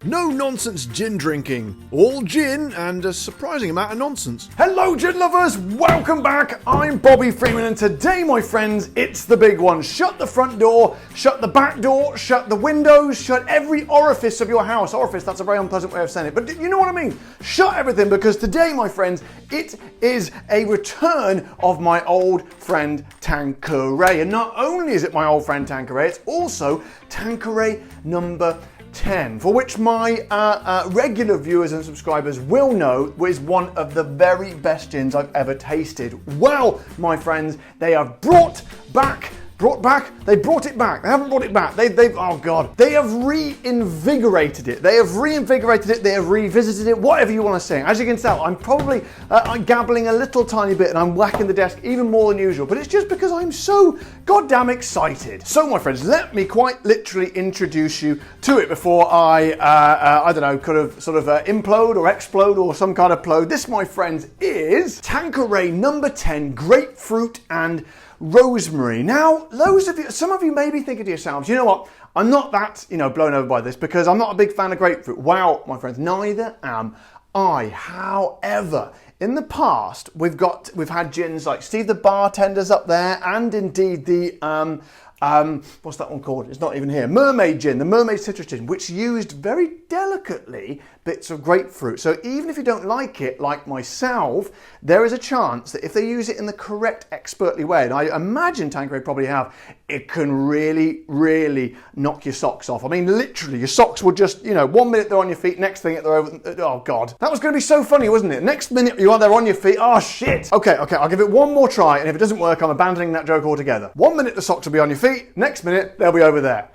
No nonsense gin drinking. All gin and a surprising amount of nonsense. Hello gin lovers, welcome back. I'm Bobby Freeman and today, my friends, it's the big one. Shut the front door, shut the back door, shut the windows, shut every orifice of your house. Orifice, that's a very unpleasant way of saying it, but you know what I mean. Shut everything because today, my friends, it is a return of my old friend Tanqueray. And not only is it my old friend Tanqueray, it's also Tanqueray number 10, for which my regular viewers and subscribers will know is one of the very best gins I've ever tasted. Well, my friends, they have brought it back. They haven't brought it back. Oh God. They have reinvigorated it. They have revisited it, whatever you want to say. As you can tell, I'm probably gabbling a little tiny bit and I'm whacking the desk even more than usual, but it's just because I'm so goddamn excited. So my friends, let me quite literally introduce you to it before I don't know, could have sort of implode or explode or some kind of plode. This, my friends, is Tanqueray number 10 Grapefruit and Rosemary. Now, some of you may be thinking to yourselves, you know what? I'm not that, blown over by this because I'm not a big fan of grapefruit. Wow, my friends, neither am I. However, in the past, we've had gins like Steve the Bartender's up there, and indeed the what's that one called? It's not even here. Mermaid gin, the Mermaid citrus gin, which used very delicately bits of grapefruit. So even if you don't like it, like myself, there is a chance that if they use it in the correct, expertly way, and I imagine Tanqueray probably have, it can really, really knock your socks off. I mean, literally, your socks will just, 1 minute they're on your feet, next thing they're over. Oh God, that was going to be so funny, wasn't it? Next minute you are there on your feet. Oh shit. Okay, I'll give it one more try, and if it doesn't work, I'm abandoning that joke altogether. 1 minute the socks will be on your feet, next minute they'll be over there.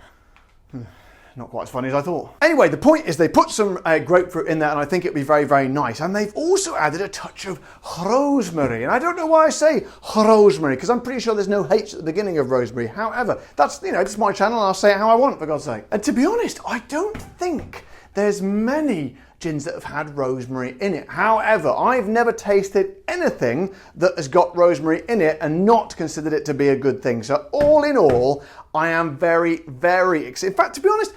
Not quite as funny as I thought. Anyway, the point is they put some grapefruit in there and I think it'll be very, very nice. And they've also added a touch of rosemary. And I don't know why I say rosemary, because I'm pretty sure there's no H at the beginning of rosemary. However, that's, it's my channel and I'll say it how I want, for God's sake. And to be honest, I don't think there's many gins that have had rosemary in it. However, I've never tasted anything that has got rosemary in it and not considered it to be a good thing. So all in all, I am very, very excited. In fact, to be honest,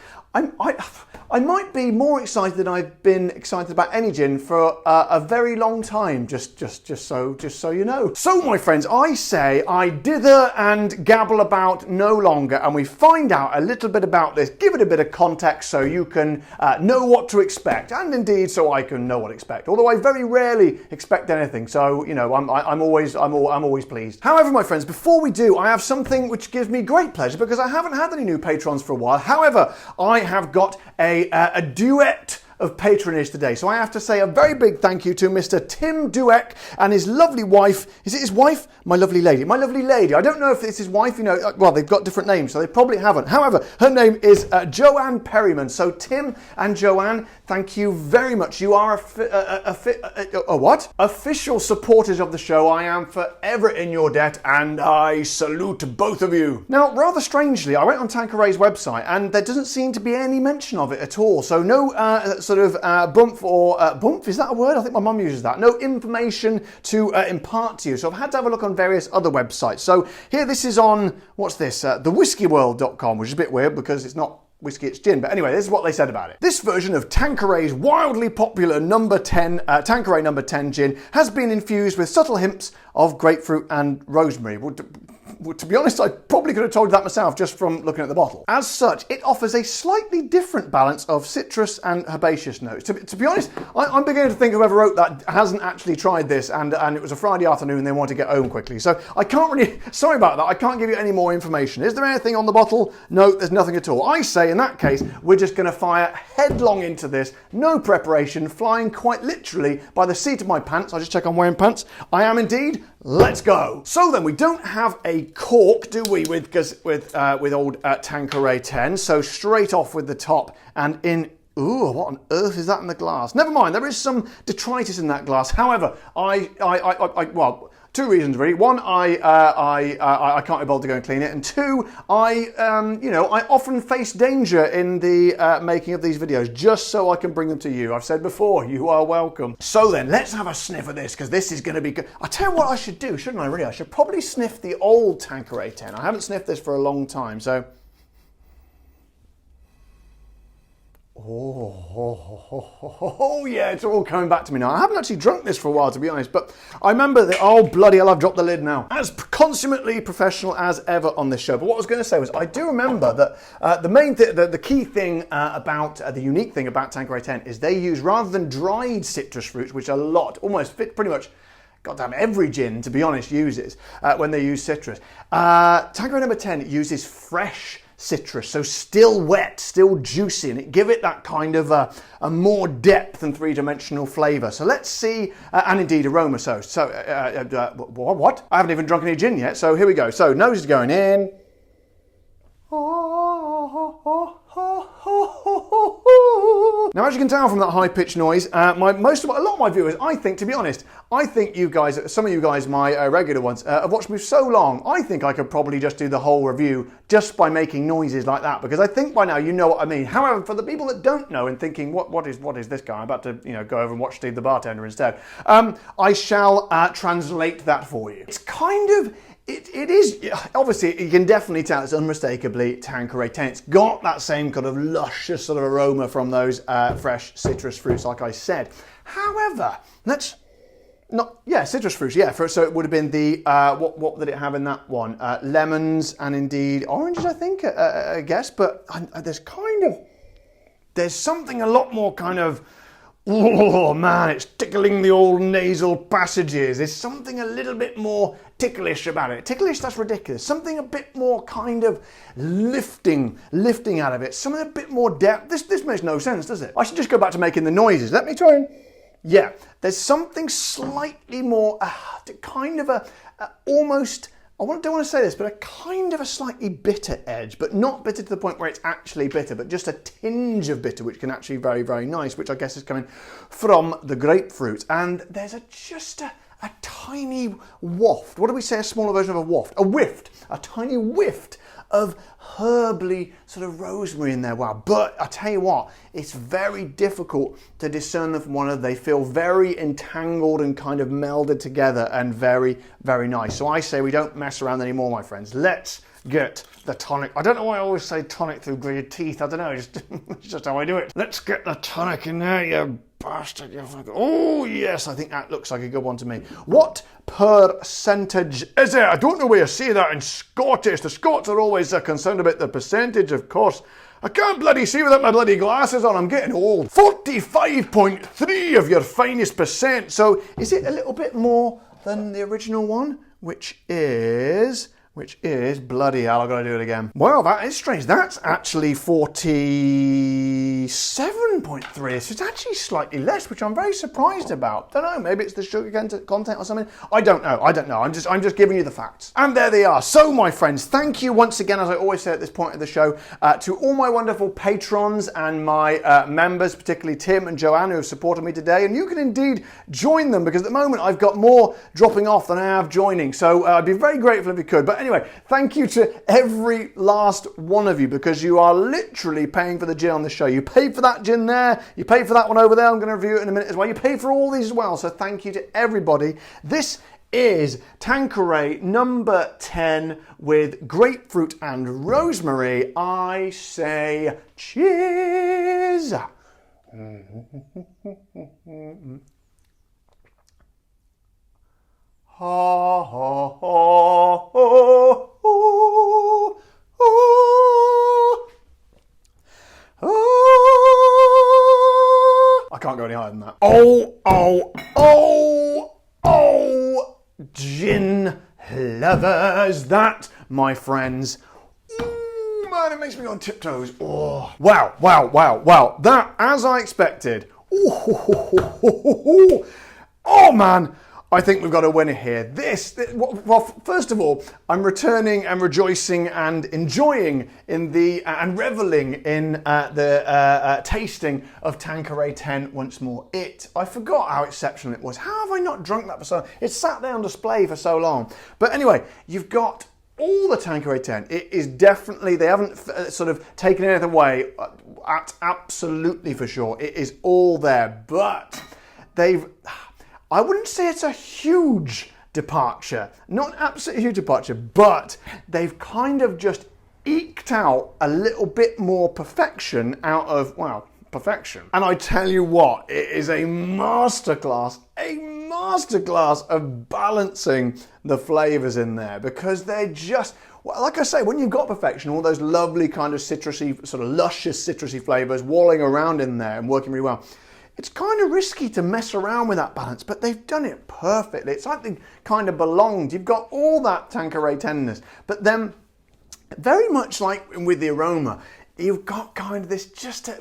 I might be more excited than I've been excited about any gin for a very long time, just so you know. So my friends, I say I dither and gabble about no longer, and we find out a little bit about this, give it a bit of context so you can know what to expect, and indeed so I can know what to expect. Although I very rarely expect anything, so I'm always pleased. However, my friends, before we do, I have something which gives me great pleasure because I haven't had any new patrons for a while. However, I have got a duet of patronage today. So I have to say a very big thank you to Mr. Tim Dueck and his lovely wife. Is it his wife? My lovely lady. My lovely lady. I don't know if it's his wife, well, they've got different names, so they probably haven't. However, her name is Joanne Perryman. So Tim and Joanne, thank you very much. You are official supporters of the show. I am forever in your debt and I salute both of you. Now, rather strangely, I went on Tanqueray's website and there doesn't seem to be any mention of it at all. So no sort of bump or bump, is that a word? I think my mum uses that. No information to impart to you. So I've had to have a look on various other websites. So here, this is on, what's this? thewhiskeyworld.com, which is a bit weird because it's not whiskey, it's gin. But anyway, this is what they said about it. This version of Tanqueray's wildly popular number 10, Tanqueray number 10 gin has been infused with subtle hints of grapefruit and rosemary. Well, to be honest, I probably could have told you that myself just from looking at the bottle. As such, it offers a slightly different balance of citrus and herbaceous notes. To be honest, I'm beginning to think whoever wrote that hasn't actually tried this and it was a Friday afternoon and they want to get home quickly. So I can't really, sorry about that, I can't give you any more information. Is there anything on the bottle? No, there's nothing at all. I say in that case, we're just going to fire headlong into this, no preparation, flying quite literally by the seat of my pants. I'll just check I'm wearing pants. I am indeed. Let's go. So then, we don't have a cork, do we, with old Tanqueray 10. So straight off with the top and in. Ooh, what on earth is that in the glass? Never mind, there is some detritus in that glass. However, well, two reasons really. One, I can't be bothered to go and clean it, and two, I often face danger in the making of these videos just so I can bring them to you. I've said before, you are welcome. So then, let's have a sniff of this because this is going to be good. I tell you what I should do, shouldn't I? Really, I should probably sniff the old Tanqueray 10. I haven't sniffed this for a long time, so. Oh, yeah, it's all coming back to me now. I haven't actually drunk this for a while, to be honest, but I remember that, oh, bloody hell, I've dropped the lid now. As consummately professional as ever on this show. But what I was going to say was, I do remember that the key thing the unique thing about Tanqueray 10 is they use, rather than dried citrus fruits, which almost pretty much, goddamn, every gin, to be honest, uses when they use citrus. Tanqueray number 10 uses fresh citrus, so still wet, still juicy, and it give it that kind of a more depth and three-dimensional flavour. So let's see, and indeed aroma. What? I haven't even drunk any gin yet, so here we go. So nose is going in. Now, as you can tell from that high-pitched noise, a lot of my viewers, I think, to be honest, I think you guys, some of you guys, my regular ones, have watched me so long, I think I could probably just do the whole review just by making noises like that, because I think by now you know what I mean. However, for the people that don't know and thinking, what is this guy? I'm about to go over and watch Steve the Bartender instead. I shall translate that for you. It's kind of... It is, obviously, you can definitely tell it's unmistakably Tanqueray 10. It's got that same kind of luscious sort of aroma from those fresh citrus fruits, like I said. However, citrus fruits, yeah. So it would have been the, what did it have in that one? Lemons and indeed oranges, I think, I guess. But there's something a lot more kind of, oh man, it's tickling the old nasal passages. There's something a little bit more ticklish about it. Ticklish, that's ridiculous. Something a bit more kind of lifting out of it. Something a bit more depth. This makes no sense, does it? I should just go back to making the noises. Let me try and... Yeah, there's something slightly more, kind of almost... don't want to say this, but a kind of a slightly bitter edge, but not bitter to the point where it's actually bitter, but just a tinge of bitter, which can actually be very, very nice, which I guess is coming from the grapefruit. And there's just a tiny waft. What do we say, a smaller version of a waft? A whiff, a tiny whiff of herbally sort of rosemary in there. Wow. But I tell you what, it's very difficult to discern them from one another. They feel very entangled and kind of melded together and very, very nice. So I say we don't mess around anymore, my friends. Let's get the tonic. I don't know why I always say tonic through gritted teeth. I don't know, it's just how I do it. Let's get the tonic in there, you bastard. Oh yes, I think that looks like a good one to me. What percentage is it? I don't know where you say that in Scottish. The Scots are always concerned about the percentage, of course. I can't bloody see without my bloody glasses on. I'm getting old. 45.3 of your finest percent. So is it a little bit more than the original one? Which is bloody hell, I've got to do it again. Well, that is strange. That's actually 47.3. So it's actually slightly less, which I'm very surprised about. Don't know, maybe it's the sugar content or something. I don't know. I'm just giving you the facts. And there they are. So, my friends, thank you once again, as I always say at this point of the show, to all my wonderful patrons and my members, particularly Tim and Joanne, who have supported me today. And you can indeed join them, because at the moment I've got more dropping off than I have joining. So I'd be very grateful if you could. But anyway, thank you to every last one of you, because you are literally paying for the gin on the show. You paid for that gin there, you paid for that one over there, I'm going to review it in a minute as well. You paid for all these as well, so thank you to everybody. This is Tanqueray number 10 with grapefruit and rosemary. I say cheers! Ha ha ha ha ha ha. I can't go any higher than that. Oh, gin lovers. That, my friends, man, it makes me go on tiptoes. Oh, wow. That, as I expected. Oh, man. I think we've got a winner here. Well, first of all, I'm returning and rejoicing and enjoying and reveling in the tasting of Tanqueray 10 once more. I forgot how exceptional it was. How have I not drunk that for so long? It's sat there on display for so long. But anyway, you've got all the Tanqueray 10. It is definitely, they haven't sort of taken anything away, absolutely for sure. It is all there, but I wouldn't say it's a huge departure, not an absolutely huge departure, but they've kind of just eked out a little bit more perfection out of, well, perfection. And I tell you what, it is a masterclass of balancing the flavors in there, because they're just, well, like I say, when you've got perfection, all those lovely kind of citrusy, sort of luscious citrusy flavors walling around in there and working really well. It's kind of risky to mess around with that balance, but they've done it perfectly. It's like they kind of belonged. You've got all that Tanqueray tenderness, but then very much like with the aroma, you've got kind of this,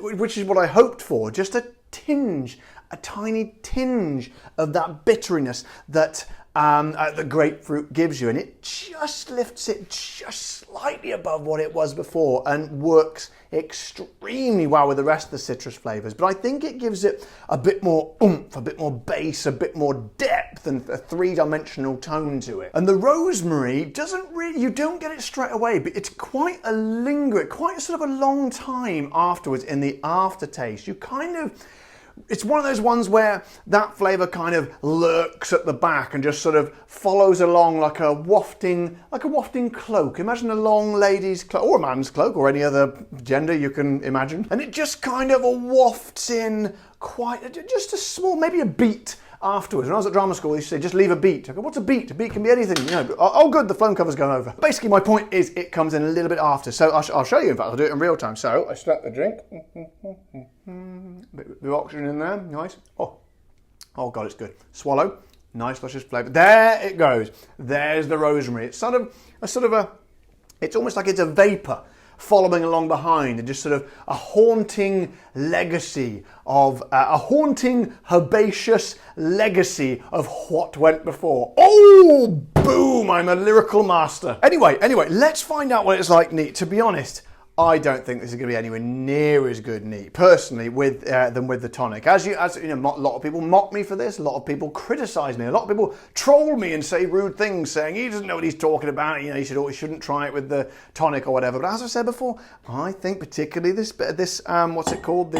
which is what I hoped for, just a tinge, a tiny tinge of that bitteriness that the grapefruit gives you, and it just lifts it just slightly above what it was before and works extremely well with the rest of the citrus flavors. But I think it gives it a bit more oomph, a bit more bass, a bit more depth, and a three-dimensional tone to it. And the rosemary doesn't really, you don't get it straight away, but it's quite a lingering, quite sort of a long time afterwards in the aftertaste. You kind of, it's one of those ones where that flavour kind of lurks at the back and just sort of follows along like a wafting cloak. Imagine a long lady's cloak, or a man's cloak, or any other gender you can imagine. And it just kind of wafts in just a small, maybe a beat afterwards. When I was at drama school, they used to say, just leave a beat. I go, what's a beat? A beat can be anything. You know, oh good, the phone cover's gone over. Basically, my point is it comes in a little bit after. So I'll show you, in fact, I'll do it in real time. So I start the drink. Bit of oxygen in there, nice. Oh God, it's good. Swallow, nice luscious flavour. There it goes. There's the rosemary. It's it's almost like it's a vapour following along behind, and just sort of a haunting legacy of, a haunting herbaceous legacy of what went before. Oh, boom, I'm a lyrical master. Anyway, let's find out what it's like neat. To be honest, I don't think this is going to be anywhere near as good neat, personally, than with the tonic. As you know, a lot of people mock me for this. A lot of people criticise me. A lot of people troll me and say rude things, saying he doesn't know what he's talking about. You know, he shouldn't try it with the tonic or whatever. But as I said before, I think particularly this what's it called,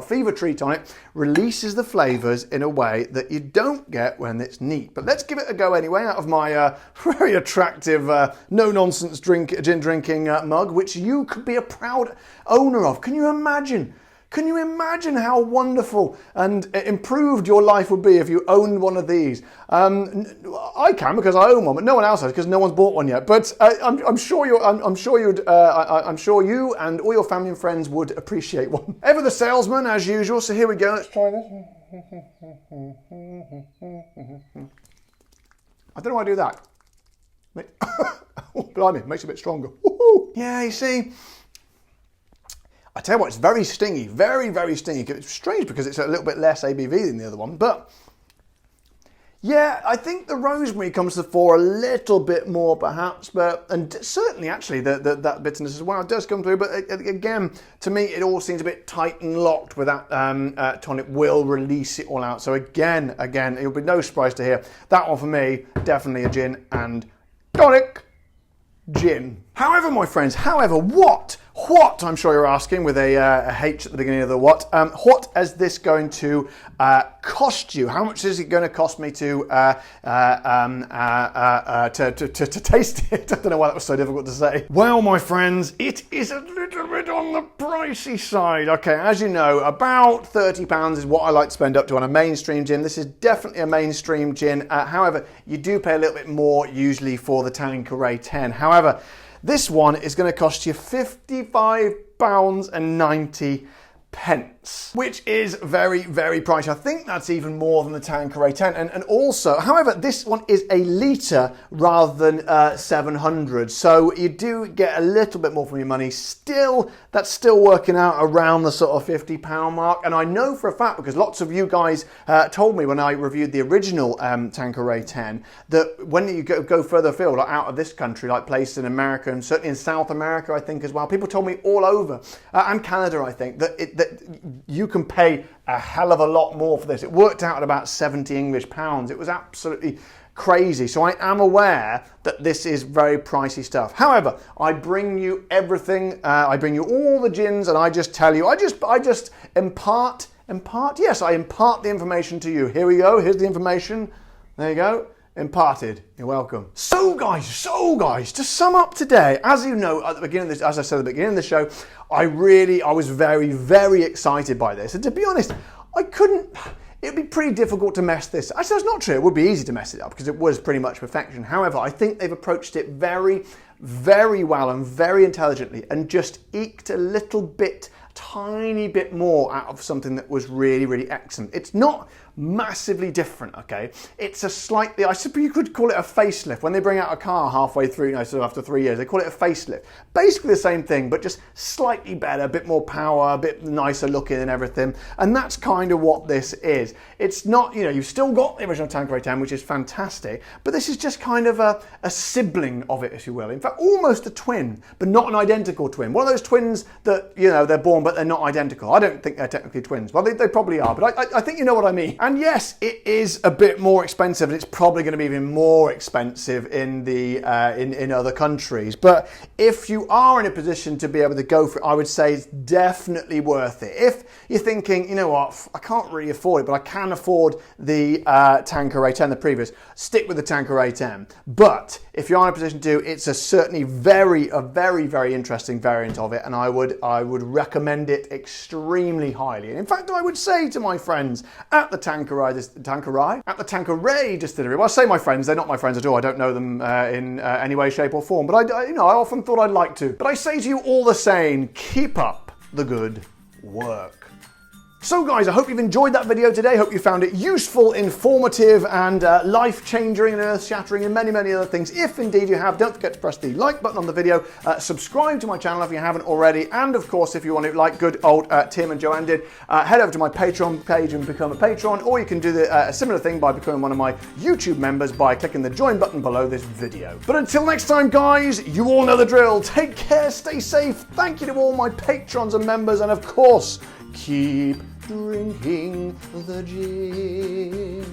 Fever Tree tonic deleases the flavours in a way that you don't get when it's neat. But let's give it a go anyway. Out of my very attractive, no nonsense gin drinking mug, which you could be a proud owner of. Can you imagine? Can you imagine how wonderful and improved your life would be if you owned one of these? I can, because I own one, but no one else has, because no one's bought one yet. But I'm sure you and all your family and friends would appreciate one. Ever the salesman, as usual. So here we go. Let's try this. I don't know why I do that. Oh, blimey, makes it a bit stronger. Woo-hoo. Yeah, you see, I tell you what, it's very stingy, very, very stingy. It's strange because it's a little bit less ABV than the other one, but yeah, I think the rosemary comes to the fore a little bit more perhaps, and certainly actually that bitterness as well does come through, but again, to me, it all seems a bit tight and locked with that tonic will release it all out. So again, it'll be no surprise to hear that one for me, definitely a gin and tonic gin. However, my friends, what, I'm sure you're asking with a H at the beginning of the what is this going to cost you? How much is it going to cost me to taste it? I don't know why that was so difficult to say. Well, my friends, it is a little bit on the pricey side. Okay, as you know, about £30 is what I like to spend up to on a mainstream gin. This is definitely a mainstream gin. However, you do pay a little bit more usually for the Tanqueray 10. However, this one is going to cost you £55.90, which is very, very pricey. I think that's even more than the Tanqueray 10. And also, however, this one is a litre rather than 700. So you do get a little bit more for your money. Still, that's still working out around the sort of £50 mark. And I know for a fact, because lots of you guys told me when I reviewed the original Tanqueray 10, that when you go further afield, like out of this country, like places in America and certainly in South America, I think as well, people told me all over, and Canada, I think, that you can pay a hell of a lot more for this. It worked out at about 70 English pounds. It was absolutely crazy. So I am aware that this is very pricey stuff. However, I bring you everything. I bring you all the gins, and I just tell you, I just impart. Yes, I impart the information to you. Here we go. Here's the information. There you go. imparted. You're welcome. So guys, to sum up today, as you know, at the beginning of this, as I said at the beginning of the show, I was very, very excited by this. And to be honest, it'd be pretty difficult to mess this. Actually, that's not true. It would be easy to mess it up because it was pretty much perfection. However, I think they've approached it very, very well and very intelligently and just eked a little bit, tiny bit more out of something that was really, really excellent. It's not massively different, okay? It's a slightly, I suppose you could call it a facelift. When they bring out a car halfway through, sort of after 3 years, they call it a facelift. Basically the same thing, but just slightly better, a bit more power, a bit nicer looking and everything. And that's kind of what this is. It's not, you've still got the original Tanqueray 10, which is fantastic, but this is just kind of a sibling of it, if you will. In fact, almost a twin, but not an identical twin. One of those twins that, they're born, but they're not identical. I don't think they're technically twins. Well, they probably are, but I think you know what I mean. And yes, it is a bit more expensive, and it's probably going to be even more expensive in the in other countries. But if you are in a position to be able to go for it, I would say it's definitely worth it. If you're thinking, you know what, I can't really afford it, but I can afford the Tanqueray 10, the previous, stick with the Tanqueray 10. But if you're in a position to, it's certainly a very, very interesting variant of it, and I would recommend it extremely highly. And in fact, I would say to my friends at the Tanqueray distillery. Well, I say my friends, they're not my friends at all. I don't know them in any way, shape or form, but I often thought I'd like to. But I say to you all the same, keep up the good work. So guys, I hope you've enjoyed that video today. Hope you found it useful, informative, and life-changing and earth-shattering and many, many other things. If indeed you have, don't forget to press the like button on the video, subscribe to my channel if you haven't already, and of course, if you want to, like good old Tim and Joanne did, head over to my Patreon page and become a patron, or you can do a similar thing by becoming one of my YouTube members by clicking the join button below this video. But until next time, guys, you all know the drill. Take care, stay safe. Thank you to all my patrons and members, and of course, keep drinking the gin.